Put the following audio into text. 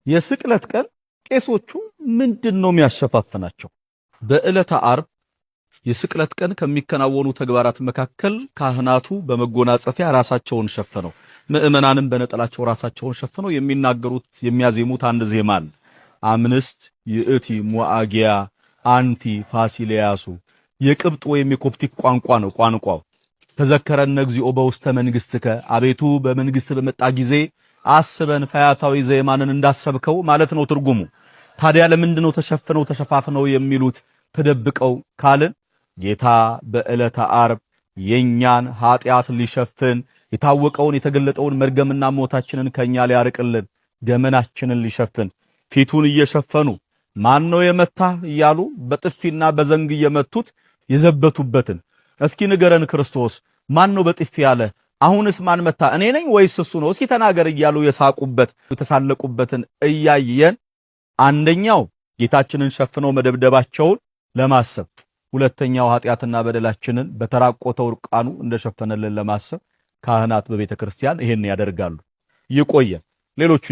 የስቅለት ቀን ቄሶቹ ምንድነው የሚያሸፋፍናቸው? በዕለተ ዓርብ የስቅለት ቀን ከሚከናወኑ ተግባራት መካከል ካህናቱ በመጎናጸፊያ ራሳቸውን ሸፈነው፣ ምእመናንም በነጠላቸው ራሳቸውን ሸፈነው የሚናገሩት የሚያዜሙት አንድ ዜማ አለ። አምንስት ይእቲ ሞአጊያ አንቲ ፋሲሊያሱ የቅብጥ ወይም የኮፕቲክ ቋንቋ ነው ቋንቋው። ተዘከረነ እግዚኦ በውስተ መንግሥትከ አቤቱ በመንግስት በመጣ ጊዜ አስበን ፈያታዊ ዘየማንን እንዳሰብከው ማለት ነው ትርጉሙ። ታዲያ ለምንድነው ተሸፍነው ተሸፋፍነው የሚሉት ተደብቀው ካልን ጌታ በዕለተ ዓርብ የኛን ኃጢአት ሊሸፍን የታወቀውን የተገለጠውን መርገምና ሞታችንን ከኛ ሊያርቅልን ገመናችንን ሊሸፍን ፊቱን እየሸፈኑ ማን ነው የመታህ እያሉ በጥፊና በዘንግ እየመቱት የዘበቱበትን እስኪ ንገረን ክርስቶስ ማን ነው በጥፊ ያለ? አሁንስ ማን መታ? እኔ ነኝ ወይስ እሱ ነው? እስኪ ተናገር እያሉ የሳቁበት የተሳለቁበትን እያየን አንደኛው ጌታችንን ሸፍነው መደብደባቸውን ለማሰብ፣ ሁለተኛው ኃጢአትና በደላችንን በተራቆተው ርቃኑ እንደሸፈነልን ለማሰብ ካህናት በቤተ ክርስቲያን ይሄን ያደርጋሉ። ይቆየ ሌሎቹ